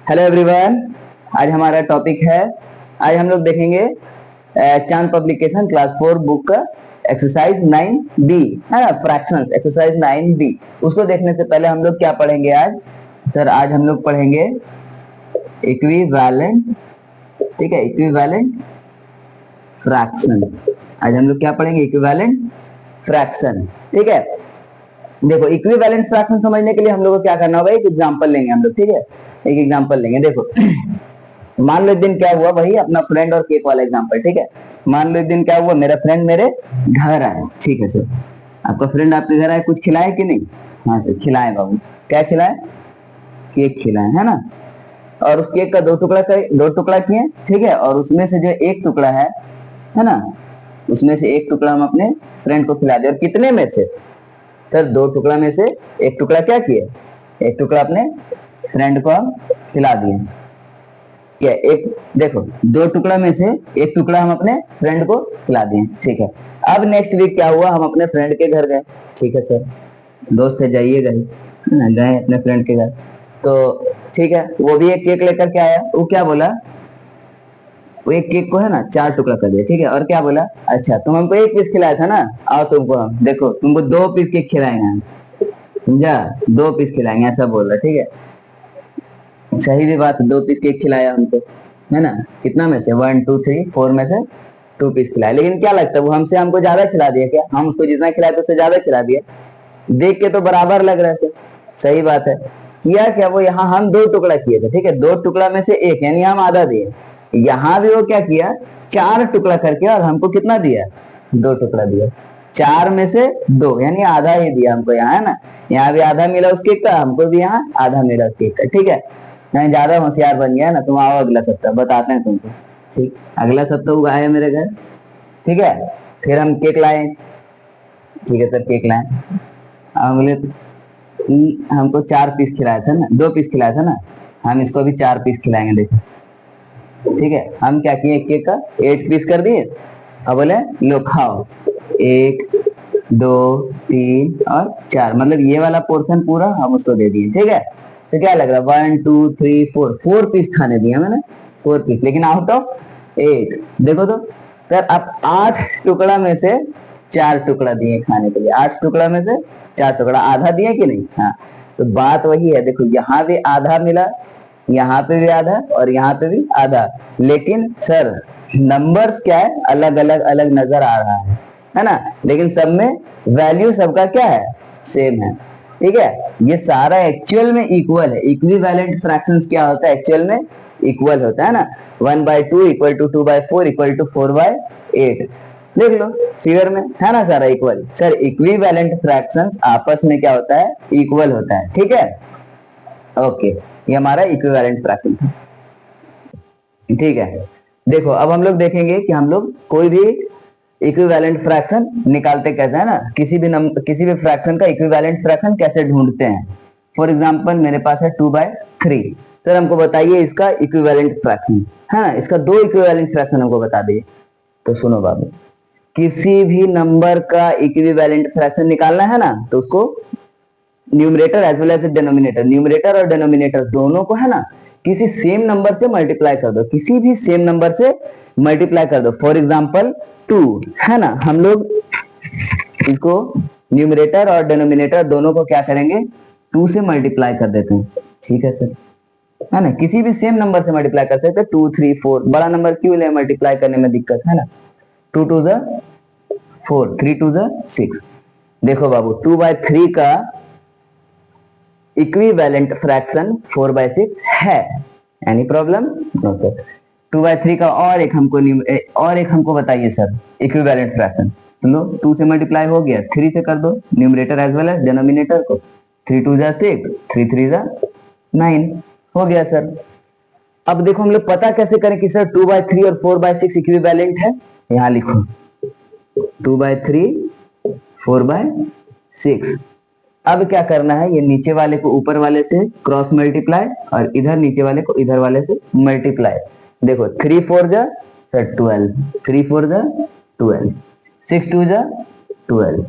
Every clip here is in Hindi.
Hello everyone. आज हमारा टॉपिक है, आज हम लोग देखेंगे चांद पब्लिकेशन क्लास 4 बुक का एक्सरसाइज 9B है ना, फ्रैक्शंस एक्सरसाइज 9B। उसको देखने से पहले हम लोग क्या पढ़ेंगे आज? सर आज हम लोग पढ़ेंगे इक्विवेलेंट, ठीक है, इक्विवेलेंट फ्रैक्शन। आज हम लोग क्या पढ़ेंगे? इक्विवेलेंट फ्रैक्शन, ठीक है। देखो इक्विवेलेंट फ्रैक्शन समझने के लिए हम लोग को क्या करना होगा, एक एग्जांपल लेंगे हम लोग, ठीक है। एक एग्जांपल लेंगे। देखो मान लो एक दिन क्या हुआ, वही अपना फ्रेंड और केक वाला एग्जांपल, ठीक है। मान लो एक दिन क्या हुआ, मेरा फ्रेंड मेरे घर आए, ठीक है सर। आपका फ्रेंड आपके घर आए, कुछ खिलाए कि नहीं? हाँ सर खिलाए बाबू। क्या खिलाए? केक खिलाए, है ना। और उस केक का दो टुकड़ा किए, ठीक है। और उसमें से जो एक टुकड़ा है ना, उसमें से एक टुकड़ा हम अपने फ्रेंड को खिला दिए। और कितने में से? सर दो टुकड़ा में से एक टुकड़ा क्या किए? एक टुकड़ा अपने फ्रेंड को हम खिला दिए। क्या एक, देखो दो टुकड़ा में से एक टुकड़ा हम अपने फ्रेंड को खिला दिए, ठीक है। अब नेक्स्ट वीक क्या हुआ, हम अपने फ्रेंड के घर गए, ठीक है सर। दोस्त है, जाइए गए गए अपने फ्रेंड के घर, तो ठीक है। वो भी एक केक लेकर के आया। वो क्या बोला, वो एक केक को है ना 4 टुकड़ा कर दिया, ठीक है। और क्या बोला, अच्छा तुम हमको एक पीस खिलाया था ना, आओ तुमको हम देखो तुमको 2 पीस केक खिलाएंगे हम, समझा? 2 पीस खिलाएंगे, ऐसा बोल रहा, ठीक है। सही भी बात, 2 पीस केक खिलाया हमको, है ना। कितना में से? 1 2 3 4 में से 2 पीस खिलाया। लेकिन क्या लगता है, वो हमको ज्यादा खिला दिया क्या? हम उसको जितना खिलाए तो उससे ज्यादा खिला दिया। देख के तो बराबर लग रहा है सर, सही बात है। किया क्या, वो यहाँ हम 2 टुकड़ा किए थे, ठीक है। 2 टुकड़ा में से एक, यानी हम आधा दिए। यहाँ भी वो क्या किया, 4 टुकड़ा करके, और हमको कितना दिया? 2 टुकड़ा दिया। 4 में से 2 यानी आधा ही दिया हमको यहाँ, है ना। यहाँ भी आधा मिला उस केक का, हमको भी यहाँ आधा मिला उस केक का, ठीक है। नहीं ज्यादा होशियार बन गया ना तुम। आओ अगला सप्ताह बताते हैं तुमको, ठीक। अगला सप्ताह वो आए मेरे घर, ठीक है। फिर हम केक लाए, ठीक है सर केक लाए। हम बोले हमको 4 पीस खिलाया था ना, 2 पीस खिलाया था ना, हम इसको भी 4 पीस खिलाएंगे, देखो, ठीक है। हम क्या किए, केक का 8 पीस कर दिए। अब बोले लो खाओ, 1 2 3 और 4, मतलब ये वाला पोर्शन पूरा हम उसको दे दिए, ठीक है। तो क्या लग रहा है, 1 2 3 4 पीस खाने दिए मैंने, 4 पीस, लेकिन आउट ऑफ 8। देखो तो सर आप 8 टुकड़ा में से 4 टुकड़ा दिए खाने के लिए, 8 टुकड़ा में से 4 टुकड़ा, आधा दिए कि नहीं? हाँ। तो बात वही है, देखो यहाँ भी आधा मिला, यहाँ पे भी आधा, और यहाँ पे भी आधा, लेकिन सर नंबर्स क्या है, अलग अलग नजर आ रहा है ना। लेकिन सब में वैल्यू सबका क्या है, सेम है, ठीक है। ये सारा एक्चुअल में इक्वल है। इक्विवेलेंट फ्रैक्शंस क्या होता है, एक्चुअल में इक्वल होता है ना। 1/2 इक्वल टू 2/4 इक्वल टू 4/8, देख लो फिगर में है ना सारा इक्वल। सर इक्विवेलेंट फ्रैक्शंस आपस में क्या होता है, इक्वल होता है, ठीक है। ओके, ये हमारा इक्विवेलेंट फ्रैक्शन था, ठीक है। देखो अब हम लोग देखेंगे कि हम लोग कोई भी इक्विवेलेंट फ्रैक्शन निकालते कैसे, है ना। किसी भी फ्रैक्शन का इक्विवेलेंट फ्रैक्शन कैसे ढूंढते हैं। फॉर एग्जांपल मेरे पास है 2/3, सर हमको बताइए इसका इक्विवेलेंट फ्रैक्शन, है इसका 2 इक्विवेलेंट फ्रैक्शन हमको बता दिए। तो सुनो बाबू, किसी भी नंबर का इक्विवेलेंट फ्रैक्शन निकालना है ना, तो उसको numerator as well as denominator, numerator और डिनोमिनेटर दोनों को है ना किसी सेम नंबर से मल्टीप्लाई कर दो, किसी भी सेम नंबर से मल्टीप्लाई कर दो। फॉर एग्जांपल 2, है ना, हम लोग इसको न्यूमरेटर और डिनोमिनेटर दोनों को क्या करेंगे, 2 से मल्टीप्लाई कर देते हैं, ठीक है सर, है ना। किसी भी सेम नंबर से मल्टीप्लाई कर सकते हैं, 2 3 4, बड़ा नंबर क्यों ले, मल्टीप्लाई करने में दिक्कत है ना। 2 2 4, 3 2 6। देखो बाबू 2/3 का इक्विवेलेंट फ्रैक्शन 4/6 है, एनी प्रॉब्लम? No sir. 2/3 का और एक हमको बताइए सर इक्विवेलेंट फ्रैक्शन। लो 2 से मल्टीप्लाई हो गया, 3 से कर दो, numerator as well as denominator को। 3 2 6, 3 3 9, हो गया सर। अब देखो हम लोग पता कैसे करें कि सर 2/3 और 4/6 इक्विवेलेंट है। यहां लिखो 2/3 4/6। अब क्या करना है, ये नीचे वाले को ऊपर वाले से क्रॉस मल्टीप्लाई, और इधर नीचे वाले को इधर वाले से मल्टीप्लाई। देखो 3 4 सर 12, 3 4 12, 6 2 12,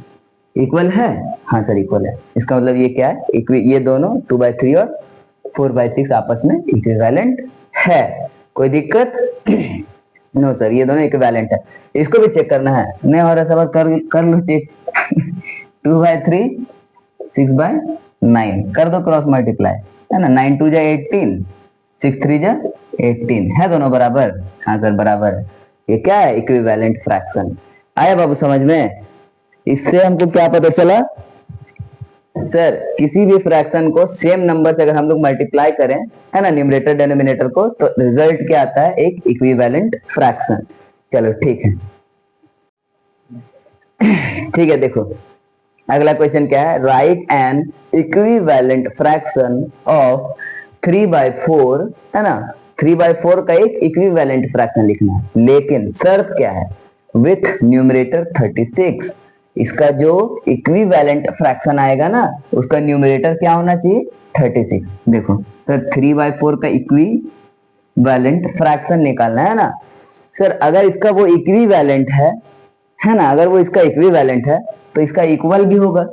इक्वल है? हाँ सर इक्वल है। इसका मतलब ये क्या है, ये दोनों 2/3 और 4/6 आपस में इक्विवेलेंट है। कोई दिक्कत? नो सर, ये दोनों इक्विवेलेंट है। इसको भी चेक करना है, नहीं हो रहा सवाल कर लो चेक। 2/3 6/9 कर दो क्रॉस मल्टीप्लाई, है ना। 9 2 जा 18, 6 3 जा 18, है दोनों बराबर? हाँ सर बराबर। ये क्या है? Equivalent fraction. आया बाबू समझ में? इससे हमको क्या पता चला सर, किसी भी फ्रैक्शन को सेम नंबर से अगर हम लोग मल्टीप्लाई करें, है ना, न्यूमरेटर डिनोमिनेटर को, तो रिजल्ट क्या आता है? एक इक्विवेलेंट फ्रैक्शन। चलो ठीक है, ठीक है। देखो अगला क्वेश्चन क्या है? Right N equivalent fraction of 3/4, है ना। 3/4 का एक इक्विवेलेंट फ्रैक्शन लिखना है, लेकिन शर्त क्या है? With numerator 36। इसका जो इक्विवेलेंट फ्रैक्शन आएगा ना, उसका न्यूमरेटर क्या होना चाहिए? 36। देखो सर, 3/4 का इक्विवेलेंट फ्रैक्शन निकालना है ना सर। अगर इसका वो इक्विवेलेंट है ना, अगर वो इसका इक्विवेलेंट है तो इसका इक्वल भी होगा।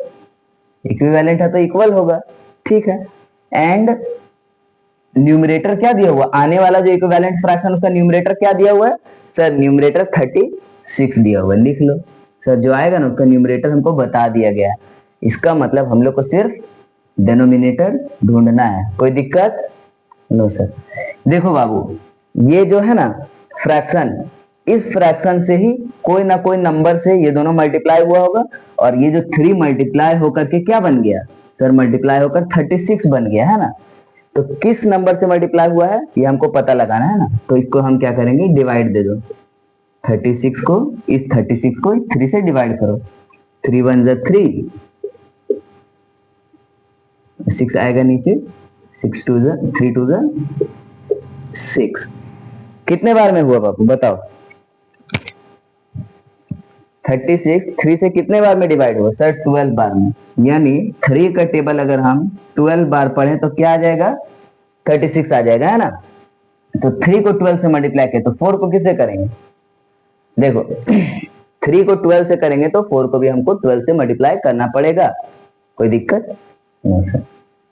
इक्विवेलेंट है तो इक्वल होगा, ठीक है। एंड न्यूमरेटर क्या दिया हुआ? आने वाला जो इक्विवेलेंट फ्रैक्शन, उसका न्यूमरेटर क्या दिया हुआ है सर? न्यूमरेटर 36 दिया हुआ, लिख लो सर। जो आएगा ना उसका न्यूमरेटर हमको बता दिया गया। इसका मतलब हम लोग को सिर्फ डिनोमिनेटर ढूंढना है। कोई दिक्कत? No sir. देखो बाबू, ये जो है ना फ्रैक्शन, इस फ्रैक्शन से ही कोई ना कोई नंबर से ये दोनों मल्टीप्लाई हुआ होगा, और ये जो 3 मल्टीप्लाई होकर के क्या बन गया सर? मल्टीप्लाई होकर 36 बन गया, है ना। तो किस नंबर से मल्टीप्लाई हुआ है ये हमको पता लगाना है ना। तो इसको हम क्या करेंगे? डिवाइड दे दो। 36 को, इस 36 को 3 से डिवाइड करो। 3 1 जा 3, 6 आएगा नीचे, 6 2 जा 3 2 जा 6। कितने बार में हुआ बापू बताओ? 36 3 से कितने बार में डिवाइड हुआ सर? 12 बार में। यानी 3 का टेबल अगर हम 12 बार पढ़ें तो क्या आ जाएगा? 36 आ जाएगा, है ना। तो 3 को 12 से मल्टीप्लाई किया तो 4 को किससे करेंगे? देखो 3 को 12 से करेंगे तो 4 को भी हमको 12 से मल्टीप्लाई करना पड़ेगा। कोई दिक्कत? नहीं सर।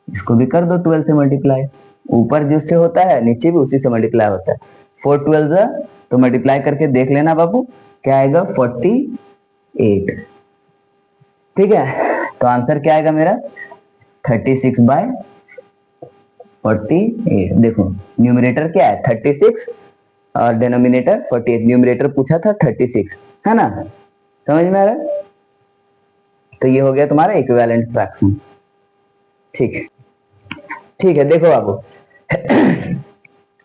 इसको भी कर दो 12 से मल्टीप्लाई। ऊपर जिससे होता है नीचे भी उसी से मल्टीप्लाई होता है। 4 12 तो मल्टीप्लाई करके देख लेना बाबू, क्या आएगा? 48। ठीक है, तो आंसर क्या आएगा मेरा? 36/48। देखो न्यूमरेटर क्या है? 36 और डिनोमिनेटर 48। न्यूमरेटर पूछा था 36, है ना। समझ में आ रहा है? तो ये हो गया तुम्हारा इक्विवेलेंट फ्रैक्शन। ठीक है, ठीक है। देखो बाबू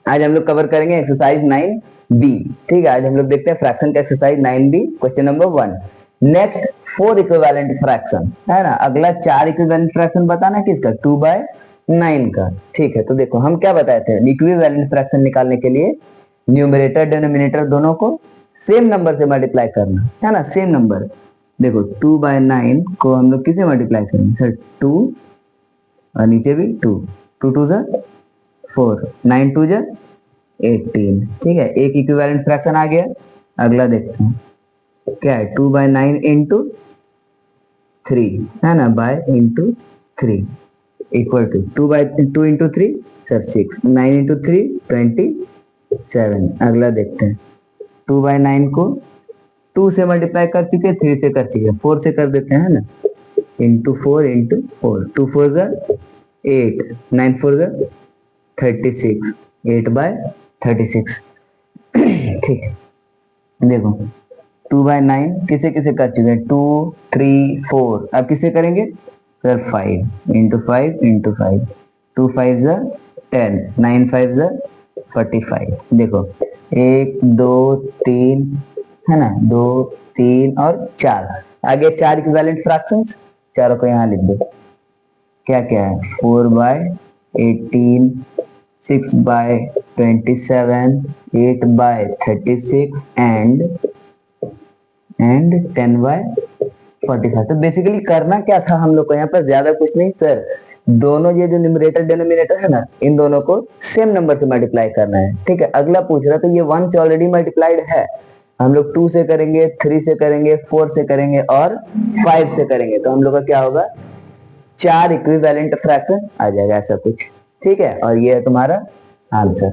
आज हम लोग कवर करेंगे एक्सरसाइज 9B। ठीक है, आज हम लोग देखते हैं फ्रैक्शन का exercise 9B, question number 1। Next 4 equivalent fraction, है ना। अगला 4 इक्विवेलेंट फ्रैक्शन बताना किसका? 2/9 का। ठीक है, तो देखो हम क्या बताए थे? इक्विवेलेंट फ्रैक्शन निकालने के लिए न्यूमरेटर डिनोमिनेटर दोनों को सेम नंबर से मल्टीप्लाई करना, है ना, सेम नंबर। देखो 2/9 को हम लोग किसे मल्टीप्लाई करेंगे सर? 2 और नीचे भी 2, 2 2 जा 4, 9 2 जा 18। ठीक है, एक इक्विवेलेंट फ्रैक्शन आ गया। अगला देखते हैं क्या है? 2/9 इंटू 3, है ना, by into 3 equal to 2/2 into 3 sir 6, 9 into 3 27। अगला देखते हैं 2/9 को 2 से मल्टीप्लाई कर चुके, 3 से कर चुके, 4 से कर देते हैं ना, इंटू 4 इंटू 4, 2 4 जा 8, 9 4 जा 36, 8/36। ठीक है, देखो 2/9 किसे किसे कर चुके हैं? 2 3 4। अब किसे करेंगे सर? 5 इंटू 5 इंटू 5, 2 5 जा 10, 9 5 जा 45। देखो 1 2 3, है ना, 2 3 और 4। आगे 4 इक्विवेलेंट फ्रैक्शंस, चारों को यहाँ लिख दो। क्या क्या है? 4/18, 6/27, 8/36 एंड 10/45। तो बेसिकली करना क्या था हम लोग को यहाँ पर? ज्यादा कुछ नहीं सर, दोनों ये जो न्यूमरेटर डिनोमिनेटर है ना, इन दोनों को सेम नंबर से मल्टीप्लाई करना है। ठीक है, अगला पूछ रहा तो ये 1 से ऑलरेडी मल्टीप्लाइड है। हम लोग 2 से करेंगे, 3 से करेंगे, 4 से करेंगे और 5 से करेंगे, तो हम लोग का क्या होगा? 4 इक्विवेलेंट फ्रैक्शन आ जाएगा, ऐसा कुछ। ठीक है, और ये है तुम्हारा आंसर।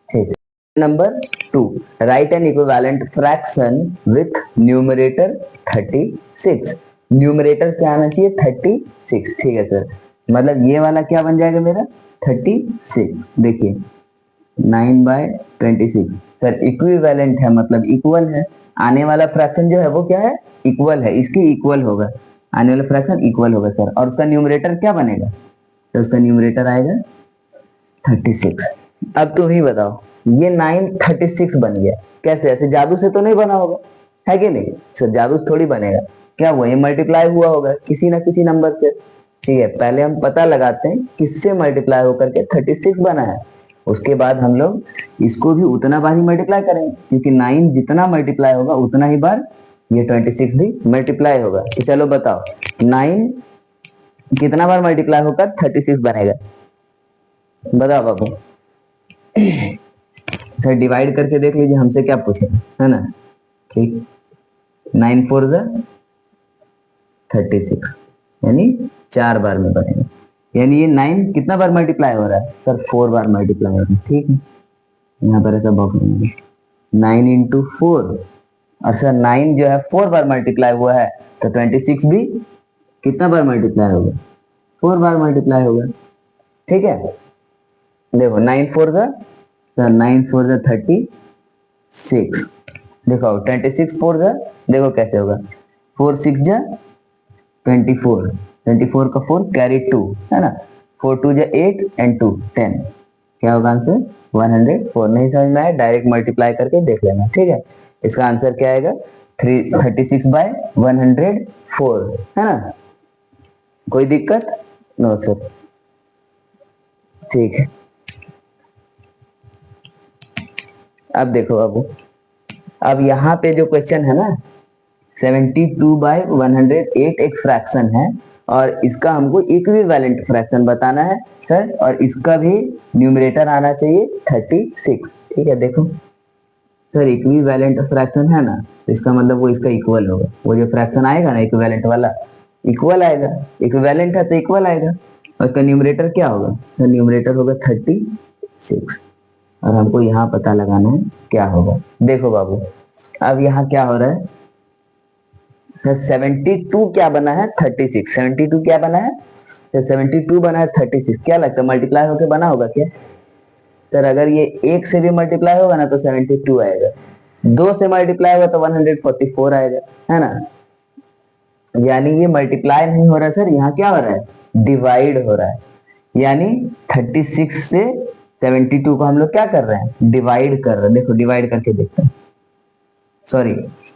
ठीक है, number 2, right N equivalent fraction with numerator 36। Numerator क्या आना चाहिए? 36। ठीक है सर, मतलब ये वाला क्या बन जाएगा मेरा? 36। देखिए 9/26 सर इक्विवेलेंट है, मतलब इक्वल है। आने वाला फ्रैक्शन जो है वो क्या है? इक्वल है, इसकी इक्वल होगा, आने वाला फ्रैक्शन इक्वल होगा सर। और उसका न्यूमरेटर क्या बनेगा? तो उसका न्यूमरेटर आएगा 36। अब तुम ही बताओ, ये 936 बन गया कैसे? ऐसे जादू से तो नहीं बना होगा, है कि नहीं सर? जादू से थोड़ी बनेगा, क्या हुआ? ये मल्टीप्लाई हुआ होगा किसी ना किसी नंबर से। ठीक है, पहले हम पता लगाते हैं किससे मल्टीप्लाई होकर के 36 बना है, उसके बाद हम लोग इसको भी उतना बार ही मल्टीप्लाई करेंगे, क्योंकि 9 जितना मल्टीप्लाई होगा उतना ही बार ये 26 भी मल्टीप्लाई होगा। तो चलो बताओ 9 कितना बार मल्टीप्लाई होकर 36 बनेगा? बताओ बाबू। सर डिवाइड करके देख लीजिए, हमसे क्या पूछे, है ना? ठीक, 9 4 36, यानी 4 बार में बनेगा। यानी ये 9 कितना बार मल्टीप्लाई हो रहा है सर? 4 बार मल्टीप्लाई हो रहा है। ठीक है, यहाँ पर ऐसा बॉक्स बनाएंगे 9 इंटू 4, और सर 9 जो है 4 बार मल्टीप्लाई हुआ है, तो 26 भी कितना बार मल्टीप्लाई होगा? 4 बार मल्टीप्लाई होगा। ठीक है, देखो 9 4 सर 9 4 36। देखो 26 4 देखो कैसे होगा, 4 6 24, 24 का 4 कैरी 2, है ना? 4 2 8 एंड 2 10, क्या होगा आंसर? 104। नहीं समझ में आया, डायरेक्ट मल्टीप्लाई करके देख लेना। ठीक है, इसका आंसर क्या आएगा? 36/104, है ना? कोई दिक्कत? No sir. ठीक है, अब देखो बाबू, अब यहाँ पे जो क्वेश्चन है ना, 72/108 एक फ्रैक्शन है, और इसका हमको इक्विवेलेंट फ्रैक्शन बताना है सर, और इसका भी न्यूमरेटर आना चाहिए 36। ठीक है, देखो सर इक्विवेलेंट फ्रैक्शन है ना, तो इसका मतलब वो इसका इक्वल होगा। वो जो फ्रैक्शन आएगा ना इक्विवेलेंट वाला, इक्वल आएगा, इक्विवेलेंट है तो इक्वल आएगा। और इसका न्यूमरेटर क्या होगा? तो न्यूमरेटर होगा 36, और हमको यहाँ पता लगाना है क्या होगा। देखो बाबू, अब यहाँ क्या हो रहा है सर? 72 क्या बना है? 36। 72 क्या बना है? तो 72 बना है 36, क्या लगता है मल्टीप्लाई होकर बना होगा क्या सर? अगर ये 1 से भी मल्टीप्लाई होगा ना तो 72 आएगा, 2 से मल्टीप्लाई होगा तो 144 आएगा, है ना? यानी ये मल्टीप्लाई नहीं हो रहा है सर, यहाँ क्या हो रहा है? डिवाइड हो रहा है। यानी 36 से 72 को हम लोग क्या कर रहे हैं? डिवाइड कर रहे हैं। देखो डिवाइड करके देखते हैं, सॉरी,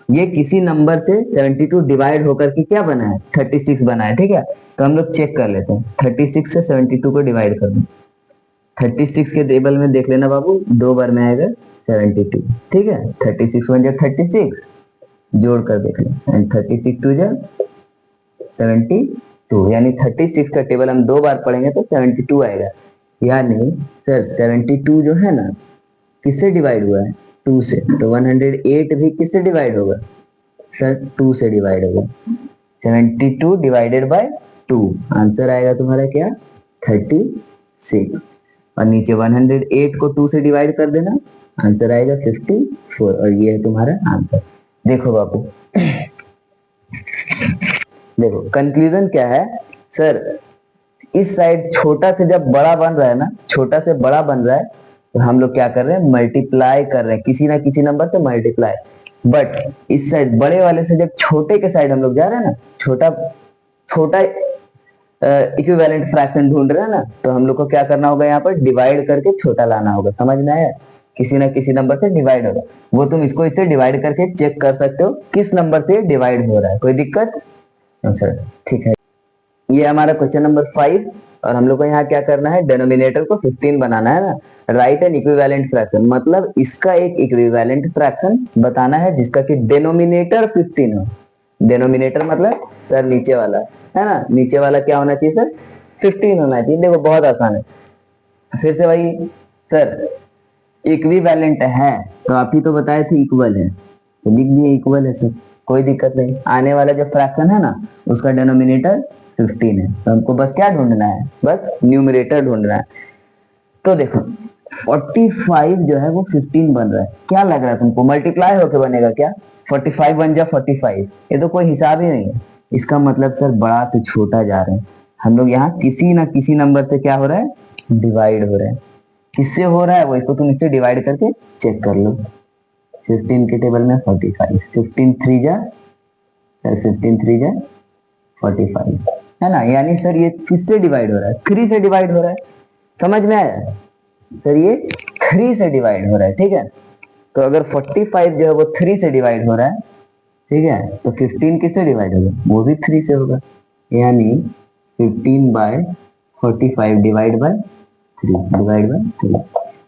ये किसी नंबर से 72 डिवाइड होकर के क्या बना है? 36 बना है। ठीक है, तो हम लोग चेक कर लेते हैं, 36 से 72 को डिवाइड कर दो। 36 के टेबल में देख लेना बाबू, 2 बार में आएगा 72। ठीक है, 36 1 36, जोड़ कर देख लें, एंड 36 2 72, यानी 36 का टेबल हम 2 बार पढ़ेंगे तो 72 आएगा। यानी सर 72 जो है ना, किससे डिवाइड हुआ है? 2 से, तो 108 भी किससे डिवाइड होगा सर? 2 से डिवाइड होगा। 72 डिवाइडेड बाय 2, आंसर आएगा तुम्हारा क्या? 36। और नीचे 108 को 2 से डिवाइड कर देना, आंसर आएगा 54, और ये है तुम्हारा आंसर। देखो बाबू, देखो कंक्लूजन क्या है सर? इस साइड छोटा से जब बड़ा बन रहा है ना, छोटा से बड़ा बन रहा है, तो हम लोग क्या कर रहे हैं? मल्टीप्लाई कर रहे हैं, किसी ना किसी नंबर से मल्टीप्लाई। बट इस साइड बड़े वाले से जब छोटे के साइड हम लोग जा रहे हैं ना, छोटा छोटा इक्विवेलेंट फ्रैक्शन ढूंढ रहे हैं ना, तो हम लोग को क्या करना होगा? यहाँ पर डिवाइड करके छोटा लाना होगा। समझ में आया? किसी ना किसी नंबर से डिवाइड होगा, वो तुम इसको इससे डिवाइड करके चेक कर सकते हो किस नंबर से डिवाइड हो रहा है। कोई दिक्कत? सर ठीक है, ये हमारा क्वेश्चन नंबर 5, और हम लोग को यहाँ क्या करना है? डेनोमिनेटर को 15 बनाना है ना। राइट एन इक्विवेलेंट फ्रैक्शन, मतलब इसका एक इक्विवेलेंट फ्रैक्शन बताना है जिसका कि डेनोमिनेटर 15 हो। डेनोमिनेटर मतलब सर नीचे वाला, है ना? नीचे वाला क्या होना चाहिए सर? 15 होना चाहिए। देखो बहुत आसान है, फिर से वही सर, इक्विवेलेंट है तो आप ही तो बताए थे इक्वल है, तो लिख दिए इक्वल है सर, कोई दिक्कत नहीं। आने वाला जो फ्रैक्शन है ना, उसका डेनोमिनेटर 15 है, तो हमको बस क्या ढूंढना है, बस न्यूमरेटर ढूंढना है। तो देखो 45 जो है वो 15 बन रहा है, क्या लग रहा है तुमको, मल्टीप्लाई होके बनेगा क्या? 45 बन जा 45, ये तो कोई हिसाब ही नहीं है। इसका मतलब सर बड़ा से छोटा जा रहे हैं हम लोग, यहाँ किसी ना किसी नंबर से क्या हो रहा है, डिवाइड हो रहा है। किससे हो रहा है वो, इसको तुम इससे डिवाइड करके चेक कर लो। 15 के टेबल में 45, 15 3 जा, सर 15 3 जा 45 है ना, यानी सर ये किससे डिवाइड हो रहा है, 3 से डिवाइड हो रहा है। समझ में आया सर, ये 3 से डिवाइड हो रहा है, ठीक है। तो अगर 45 जो है वो 3 से डिवाइड हो रहा है, ठीक है, तो 15 किससे डिवाइड होगा, वो भी 3 से होगा, यानी 15/45 डिवाइड बाय 3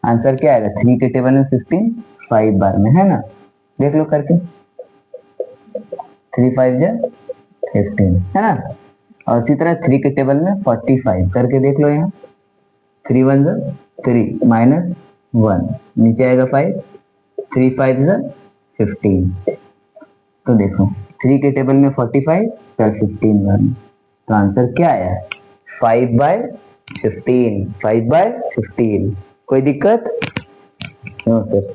आंसर क्या आएगा, 3 के टेबल में 15 5 बार में, है ना, देख लो करके, 3 5 जा 15 है ना। और इसी तरह 3 के टेबल में 45 करके देख लो, यहाँ 3 1 जा 3 माइनस 1 नीचे आएगा 5, 3 5 जा 15। तो देखो 3 के टेबल में 45 सर 15 बार में, तो आंसर क्या आया, 5/15, 5/15। कोई दिक्कत? No sir.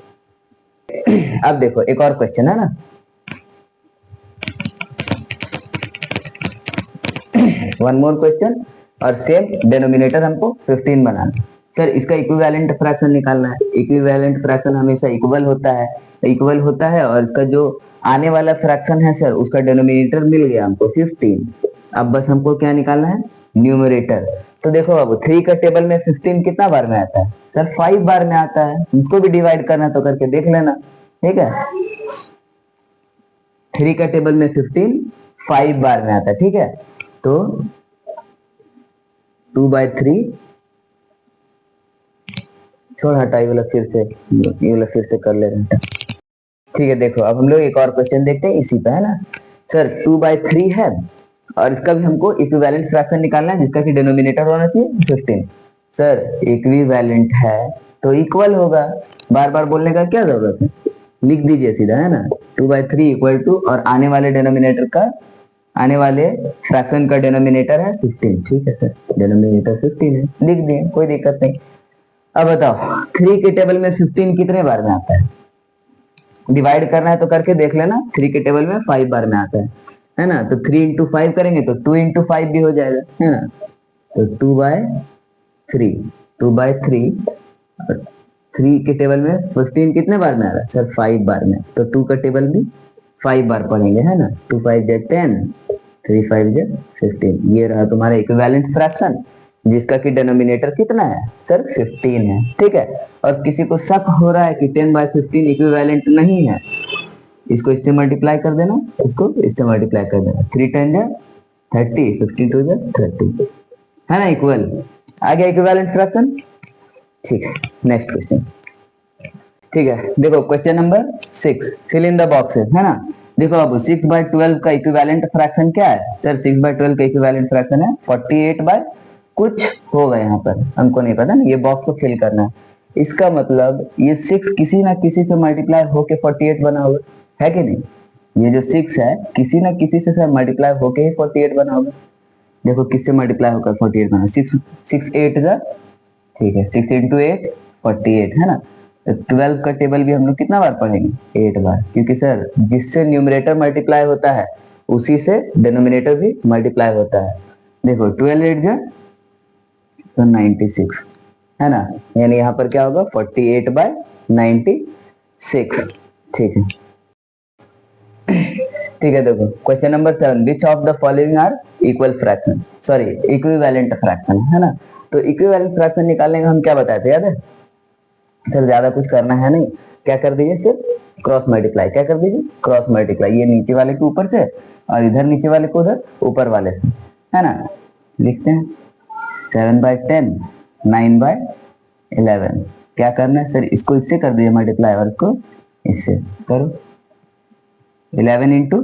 अब देखो एक और क्वेश्चन है ना, वन मोर क्वेश्चन, और सेम डेनोमिनेटर हमको 15 बनाना। सर इसका इक्विवेलेंट फ्रैक्शन निकालना है। इक्विवेलेंट फ्रैक्शन हमेशा इक्वल होता है, इक्वल होता है, और इसका जो आने वाला फ्रैक्शन है सर उसका डेनोमिनेटर मिल गया हमको 15। अब बस हमको क्या निकालना है, न्यूमरेटर। तो देखो अब 3 का टेबल में 15 कितना बार में आता है, सर 5 बार में आता है, इसको भी डिवाइड करना तो करके देख लेना, ठीक है। 3 का टेबल में 15 5 बार में आता है, ठीक है। तो 2/3, छोड़ हटा, ये वाला फिर से कर ले रहे हैं, ठीक है। देखो अब हम लोग एक और क्वेश्चन देखते हैं इसी पे, है ना। सर 2/3 है, और इसका भी हमको इक्विवेलेंट फ्रैक्शन निकालना है, जिसका कि डिनोमिनेटर होना चाहिए 15। सर इक्विवेलेंट है तो इक्वल होगा, बार बार बोलने का क्या जरूरत है, लिख दीजिए सीधा, है ना। 2/3 इक्वल टू, और आने वाले डिनोमिनेटर का, आने वाले फ्रैक्शन का डिनोमिनेटर है 15, ठीक है सर, डिनोमिनेटर 15 है, लिख दिए, कोई दिक्कत नहीं। अब बताओ 3 के टेबल में 15 कितने बार में आता है, डिवाइड करना है तो करके देख लेना, 3 के टेबल में 5 बार में आता है ना। तो 3 इंटू 5 करेंगे तो 2 इंटू 5 भी हो जाएगा, है ना। तो 2/3, 2/3, 3 के टेबल में 15 कितने बार में आ रहा है सर, 5 बार में, तो 2 का टेबल भी 5 बार पढ़ेंगे, है ना। 2 5 जा 10, 3 5 जा 15, ये रहा तुम्हारा इक्विवेलेंट फ्रैक्शन, जिसका कि डिनोमिनेटर कितना है सर 15 है, ठीक है। और किसी को शक हो रहा है कि 10/15 इक्विवेलेंट नहीं है, इसको इससे मल्टीप्लाई कर देना, इसको इससे मल्टीप्लाई कर देना, 3 10 जा 30, 15 2 जा 30, है ना, इक्वल आ गया इक्विवेलेंट फ्रैक्शन, ठीक है। नेक्स्ट क्वेश्चन, ठीक है। देखो question number 6, fill in the boxes, है ना। देखो अब 6/12 का इक्विवेलेंट फ्रैक्शन क्या है सर, 6/12 का इक्विवेलेंट फ्रैक्शन है 48 बाय कुछ होगा, यहाँ पर हमको नहीं पता ना, ये बॉक्स को फिल करना है। इसका मतलब ये 6 किसी ना किसी से मल्टीप्लाई होके 48 बना होगा, है कि नहीं। ये जो 6 है किसी ना किसी से मल्टीप्लाई होके ही 48 बना होगा। देखो किससे मल्टीप्लाई होकर 48 बना, 6 8 जा, ठीक है, 6 इंटू 8 48, है ना। तो 12 का टेबल भी हम लोग कितना बार पढ़ेंगे, 8 बार, क्योंकि सर जिससे न्यूमरेटर मल्टीप्लाई होता है उसी से डिनोमिनेटर भी मल्टीप्लाई होता है। देखो 12 8 जा तो 96, है ना, यानी यहाँ पर क्या होगा 48/96, ठीक है। ठीक है, देखो question number 7, which of the following are equal fraction, sorry equivalent fraction, है ना। तो इक्विवेलेंट फ्रैक्शन निकालने का हम क्या बताए थे, याद है सर, ज्यादा कुछ करना है नहीं, क्या कर दीजिए सिर्फ क्रॉस मल्टीप्लाई, क्या कर दीजिए क्रॉस मल्टीप्लाई, ये नीचे वाले के ऊपर से और इधर नीचे वाले को उधर ऊपर वाले से, है ना। लिखते हैं 7/10, 9/11, क्या करना है सर, इसको इससे कर दीजिए मल्टीप्लाई, और इसको इससे करो, 11 इंटू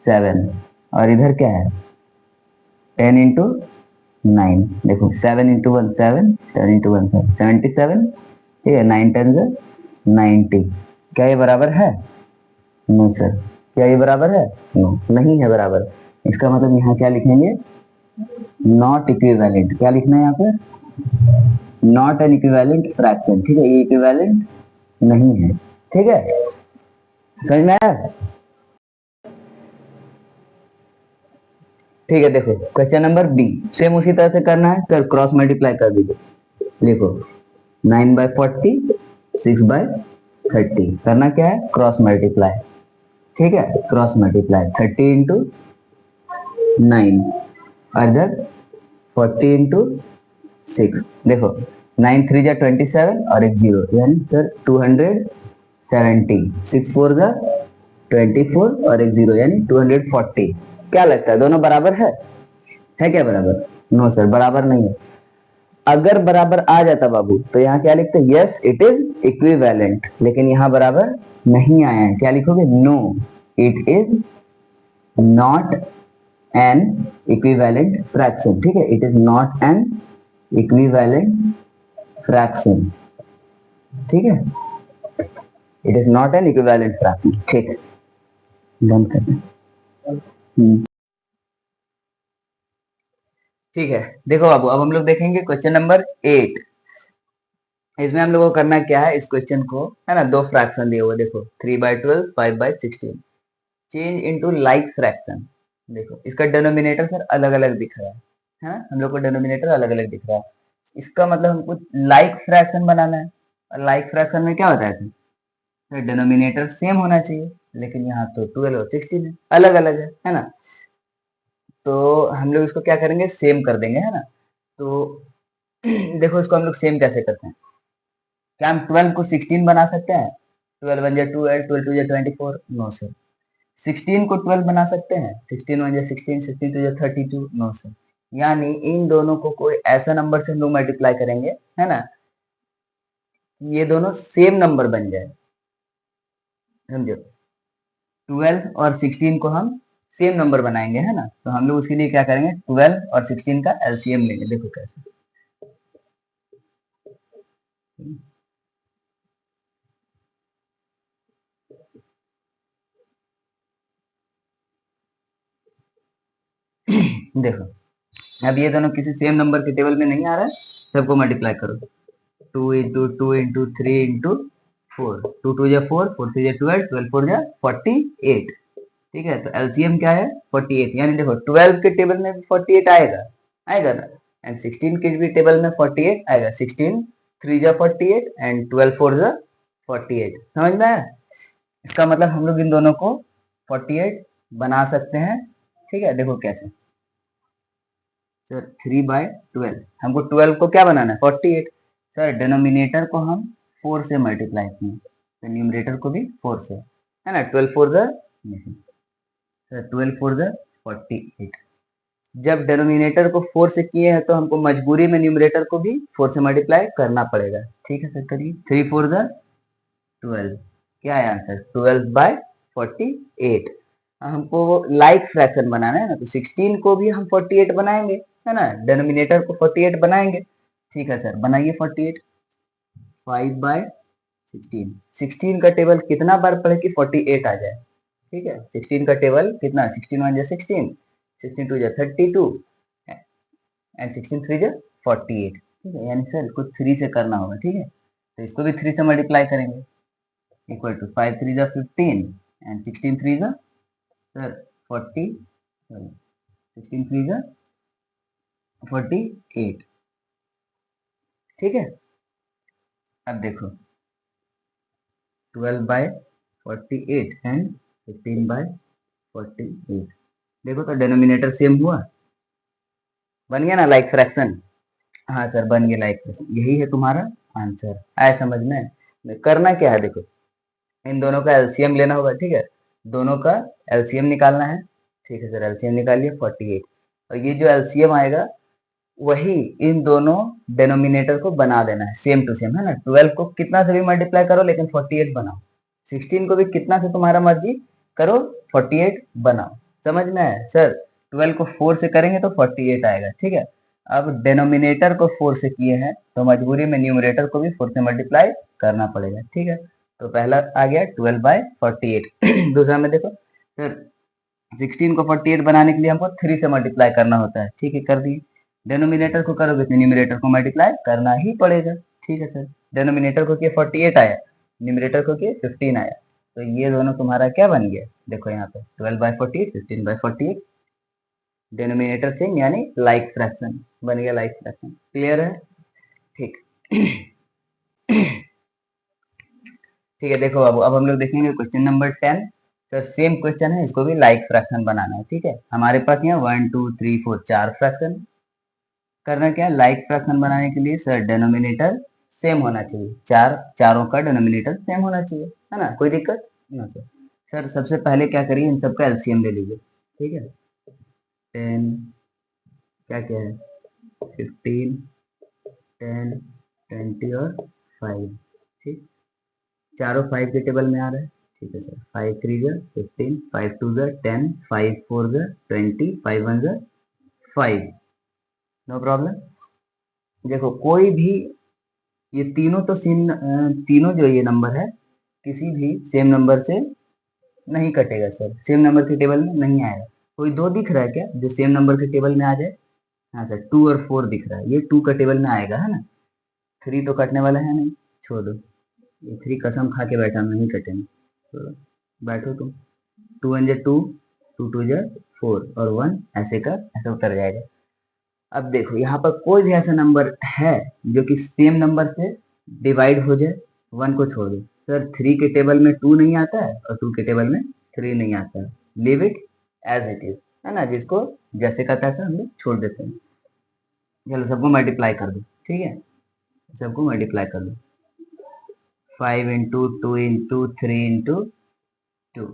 7, और इधर क्या है 10 इंटू 9, देखो 7 इंटू 1 7, 7 इंटू 1 77, ठीक है, 9 10 90, क्या ये बराबर है, नो सर, क्या ये बराबर है, नो नहीं है बराबर। इसका मतलब यहाँ क्या लिखेंगे नॉट इक्विवेलेंट, क्या लिखना है यहाँ पर, नॉट एन इक्विवेलेंट फ्रैक्शन, ठीक है, ये इक्विवेलेंट नहीं है, ठीक है, समझ में आया। ठीक है, देखो क्वेश्चन नंबर बी, सेम उसी तरह से करना है सर, क्रॉस मल्टीप्लाई कर दीजिए, लिखो 9/40 6/30, करना क्या है, क्रॉस मल्टीप्लाई, ठीक है, क्रॉस मल्टीप्लाई 30 इंटू 9 और इधर 40 इंटू 6, देखो 9 3 जा 27 और एक 0, यानी सर 270, 6 4 जा 24 और एक 0 यानी 240, क्या लगता है दोनों बराबर है क्या बराबर, नो सर बराबर नहीं है। अगर बराबर आ जाता बाबू तो यहाँ क्या लिखते, यस इट इज इक्विवेलेंट, लेकिन यहाँ बराबर नहीं आया है, क्या लिखोगे, no it is not an equivalent fraction, ठीक है, it is not an equivalent fraction, ठीक है, it is not an equivalent fraction, ठीक है, डन करते हैं। ठीक है, देखो बाबू अब हम लोग देखेंगे क्वेश्चन नंबर 8, इसमें हम लोगों को करना क्या है, इस क्वेश्चन को है ना, दो फ्रैक्शन दिए हुए, देखो 3/12 5/16, चेंज इनटू लाइक फ्रैक्शन, देखो इसका डिनोमिनेटर सर अलग अलग दिख रहा है ना, हम लोग को डिनोमिनेटर अलग अलग दिख रहा है, इसका मतलब हमको लाइक फ्रैक्शन बनाना है, और लाइक फ्रैक्शन में क्या होता है, तो डिनोमिनेटर सेम होना चाहिए, लेकिन यहाँ तो 12 और 16 है, अलग अलग है ना, तो हम लोग इसको क्या करेंगे, सेम कर देंगे, है ना, तो देखो इसको हम लोग सेम कैसे करते हैं, क्या हम 12 को 16 बना सकते हैं, 12 1 जा 12, 12 2 जा 24, नो सर, 16 को 12 बना सकते हैं, 16 1 जा 16, 16 2 जा 32, नो सर, यानी इन दोनों को कोई ऐसा नंबर से हम लोग मल्टीप्लाई करेंगे, है ना, ये दोनों सेम नंबर बन जाए, समझो, 12 और 16 को हम सेम नंबर बनाएंगे, है ना, तो हम लोग उसके लिए क्या करेंगे, 12 और 16 का एलसीएम लेंगे, देखो कैसे, देखो अब ये दोनों किसी सेम नंबर के टेबल में नहीं आ रहा है, सबको मल्टीप्लाई करो, 2 × 2 × 3 × 4, 2 2 जा 4, 4 3 जा 12, 12 4 जा 48, ठीक है, तो एलसीएम क्या है 48, यानी देखो 12 के टेबल में भी 48 आएगा, आएगा ना, एंड 16 के भी टेबल में 48 आएगा, 16 3 जा 48 एंड 12 4 जा 48, समझ में आया, इसका मतलब हम लोग इन दोनों को 48 बना सकते हैं, ठीक है, देखो कैसे, सर 3/12, हमको 12 को क्या बनाना है 48, सर डिनोमिनेटर को हम 4 से मल्टीप्लाई किए, तो न्यूमरेटर को भी 4 से, है ना, 12 4 जा, सर 12 4 जा 48, जब डिनोमिनेटर को 4 से किए हैं तो हमको मजबूरी में न्यूमरेटर को भी 4 से मल्टीप्लाई करना पड़ेगा, ठीक है सर, करिए 3 4 जा 12, क्या है आंसर 12/48, हमको लाइक फ्रैक्शन बनाना है ना, तो 16 को भी हम 48 बनाएंगे, है ना, डिनोमिनेटर को 48 बनाएंगे, ठीक है सर, बनाइए 48, 5/16, 16 का टेबल कितना बार पढ़े कि 48 आ जाए, ठीक है, 16 का टेबल कितना, 16 1 जा 16, 16 2 जा 32 एंड 16 3 जा 48, ठीक है, यानी सर इसको 3 से करना होगा, ठीक है, तो इसको भी 3 से मल्टीप्लाई करेंगे, इक्वल टू 5 3 जा 15 एंड 16 3 जा सर 40, सॉरी 16 3 जा 48, ठीक है, अब देखो 12/48 एंड 15/48, देखो तो डिनोमिनेटर सेम हुआ, बन गया ना लाइक फ्रैक्शन, हाँ सर बन गया लाइक फ्रैक्शन, यही है तुम्हारा आंसर, आया समझ में, करना क्या है, देखो इन दोनों का एलसीएम लेना होगा, ठीक है, दोनों का एलसीएम निकालना है, ठीक है सर, एलसीएम निकालिए 48, और ये जो एलसीएम आएगा वही इन दोनों डिनोमिनेटर को बना देना है सेम टू सेम, है ना, 12 को कितना से भी मल्टीप्लाई करो लेकिन 48 बनाओ, 16 को भी कितना से तुम्हारा मर्जी करो 48 बनाओ, समझ में है सर, 12 को 4 से करेंगे तो 48 आएगा, ठीक है, अब डिनोमिनेटर को 4 से किए हैं तो मजबूरी में न्यूमरेटर को भी 4 से मल्टीप्लाई करना पड़ेगा, ठीक है, तो पहला आ गया 12/48 दूसरा में देखो सर 16 को 48 बनाने के लिए हमको 3 से मल्टीप्लाई करना होता है, ठीक है, कर दिए। डेनोमिनेटर को करोगे तो न्यूमरेटर को मल्टीप्लाई करना ही पड़ेगा, ठीक है सर। डेनोमिनेटर को किया 48 आया, न्यूमरेटर को किया 15 आया, तो ये दोनों तुम्हारा क्या बन गया, देखो यहाँ पे 12/48, 15/48, डेनोमिनेटर सेम यानी लाइक फ्रैक्शन बन गया, लाइक फ्रैक्शन। क्लियर है? ठीक ठीक है, देखो अब हम लोग देखेंगे question number 10। Sir same question है, इसको भी लाइक फ्रैक्शन बनाना है, ठीक है। हमारे पास यहाँ 1 2 3 4 4 फ्रैक्शन करना, क्या लाइक फ्रैक्शन बनाने के लिए सर डेनोमिनेटर सेम होना चाहिए, चारों का डेनोमिनेटर सेम होना चाहिए, है ना, कोई दिक्कत ना सर। सर सबसे पहले क्या करिए, इन सबका एलसीएम ले लीजिए, ठीक है। 10 क्या क्या है, 15 10 20 और 5, ठीक, चारों 5 के टेबल में आ रहा है, ठीक है सर। 5 3 15, 5 2 10, 5 4 20, 5 1 5, no problem. देखो कोई भी ये तीनों तो सेम, तीनों जो ये नंबर है किसी भी सेम नंबर से नहीं कटेगा सर, सेम नंबर के टेबल में नहीं आएगा। कोई दो दिख रहा है क्या जो सेम नंबर के टेबल में आ जाए? हाँ सर, 2 और 4 दिख रहा है, ये 2 का टेबल में आएगा, है ना। 3 तो कटने वाला है नहीं, छोड़ दो, ये 3 कसम खा के बैठा, नहीं कटेंगे, छोड़ो, बैठो तुम। 2 1 2, 2 2 4 और 1 ऐसे का ऐसे उतर जाएगा। अब देखो यहाँ पर कोई भी ऐसा नंबर है जो कि सेम नंबर से डिवाइड हो जाए, 1 को छोड़ दो सर। 3 के टेबल में 2 नहीं आता है और 2 के टेबल में 3 नहीं आता है, leave it as it is, है ना, जिसको जैसे का तैसा हम लोग छोड़ देते हैं। चलो सबको मल्टीप्लाई कर दो, ठीक है, सबको मल्टीप्लाई कर दो। 5 इंटू 2 इंटू 3 इंटू 2,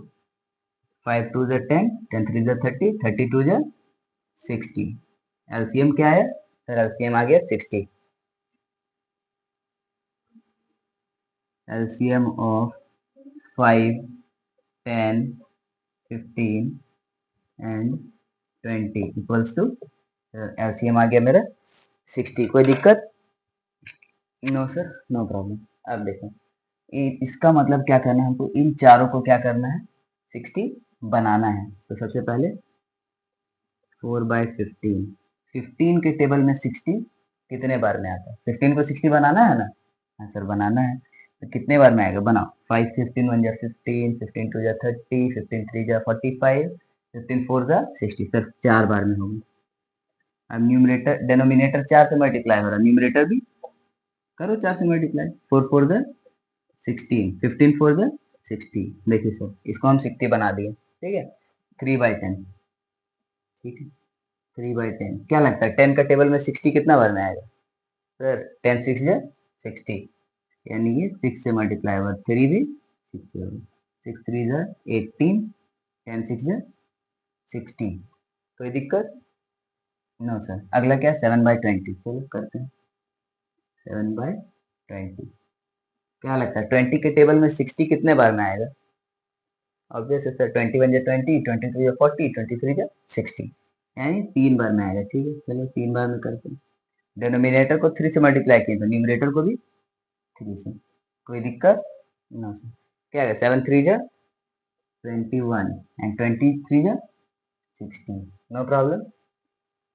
5 2 10, 10 3 30, 30 2 60। एलसीएम क्या है सर? एलसीएम आ गया 60। LCM of 5 10 15 and 20 equals to, LCM आ गया मेरा 60। कोई दिक्कत? No sir, no problem. अब देखो इसका मतलब क्या करना है हमको, इन चारों को क्या करना है, 60 बनाना है। तो सबसे पहले 4/15, 15 के टेबल में 60 कितने बार में आता है? 15 को 60 बनाना है ना? हाँ सर बनाना है, तो कितने बार में आएगा, बनाओ। 5 15 1 15, 15 2 30, 15 3 45, 15 4 60, सर 4 बार में होगी। अब न्यूमरेटर डेनोमिनेटर 4 से मल्टीप्लाई हो रहा है, न्यूमरेटर भी करो 4 से मल्टीप्लाई। 4 4 16, 15 4 60। देखिए सर इसको हम 60 बना दिए, ठीक है। 3/10, ठीक है, 3/10 क्या लगता है 10 का टेबल में 60 कितना बार में आएगा सर? 10 6 60, यानी ये 6 से मल्टीप्लाई होगा, 3 भी 6 से होगा, 6 3 18, 10 6 60। कोई दिक्कत? No sir. अगला क्या है, 7/20, चलो करते हैं 7/20। क्या लगता है 20 के टेबल में 60 कितने बार में आएगा? ऑब्वियस है सर, 21 20, 22 40, 23 60, यानी 3 बार में आएगा, ठीक है। चलो 3 बार में करते हैं। डिनोमिनेटर को 3 से मल्टीप्लाई किए तो न्यूमरेटर को भी 3 से। कोई दिक्कत? No sir. क्या है, 7 3 21 and 23 16, no problem.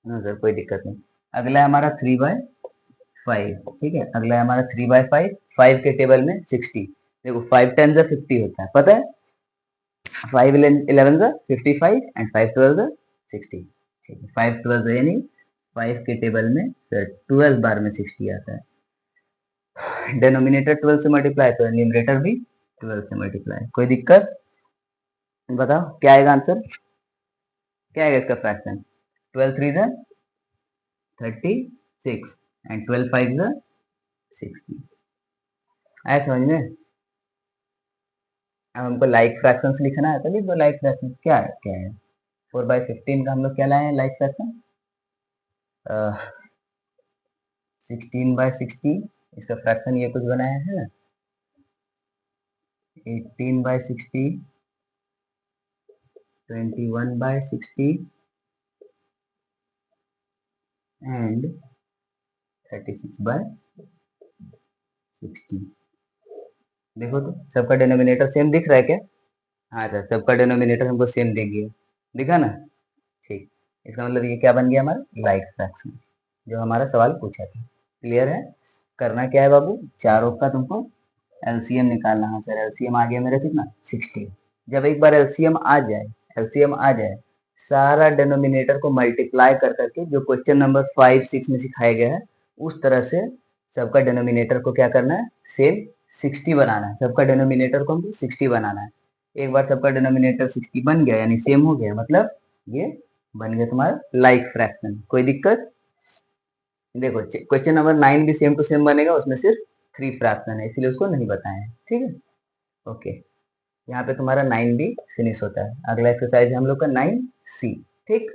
No sir कोई दिक्कत नहीं। अगला है हमारा 3/5, ठीक है, अगला है हमारा 3/5, 5 के टेबल में 60। देखो 5 10 50 होता है, पता है। 5 11 55 एंड 5 12 60, ठीक है। 5 12 यानी 5 के टेबल में सर 12 बार में 60 आता है। डेनोमिनेटर 12 से मल्टीप्लाई तो न्यूमरेटर भी 12 से मल्टीप्लाई। कोई दिक्कत? बताओ क्या आएगा आंसर, क्या आएगा इसका फ्रैक्शन? 12 3 36 एंड 12 5 60। आया समझ में? अब हमको लाइक फ्रैक्शन लिखना है, तो लिख दो लाइक फ्रैक्शन। क्या है 4/15 का हम लोग क्या लाए हैं लाइक फ्रैक्शन, 16/60, इसका फ्रैक्शन ये कुछ बनाया है ना, 18/60, 21/60 एंड 36/60। देखो तो सबका डिनोमिनेटर सेम दिख रहा है क्या? हाँ सर, सबका डिनोमिनेटर हमको सेम दिख गया। दिखा ना? ठीक, इसका मतलब ये क्या बन गया हमारा लाइक फ्रैक्शन, जो हमारा सवाल पूछा था। क्लियर है? करना क्या है बाबू, चारों का तुमको एलसीएम निकालना है। सर एलसीएम आ गया मेरा कितना 60। जब एक बार एलसीएम आ जाए, एलसीएम आ जाए, सारा डिनोमिनेटर को मल्टीप्लाई कर करके जो क्वेश्चन नंबर 5 6 में सिखाया गया है उस तरह से सबका डिनोमिनेटर को क्या करना है, सेम 60 बनाना है। सबका डिनोमिनेटर को हमको 60 बनाना है। एक बार सबका डिनोमिनेटर 60 बन गया यानी सेम हो गया, मतलब ये बन गया तुम्हारा लाइक फ्रैक्शन। कोई दिक्कत? देखो क्वेश्चन नंबर 9 भी सेम टू सेम बनेगा, उसमें सिर्फ 3 फ्रैक्शन है इसलिए उसको नहीं बताए हैं। ठीक है, ओके। यहाँ पे तुम्हारा 9 भी फिनिश होता है। अगला एक्सरसाइज है हम लोग का 9C। ठीक।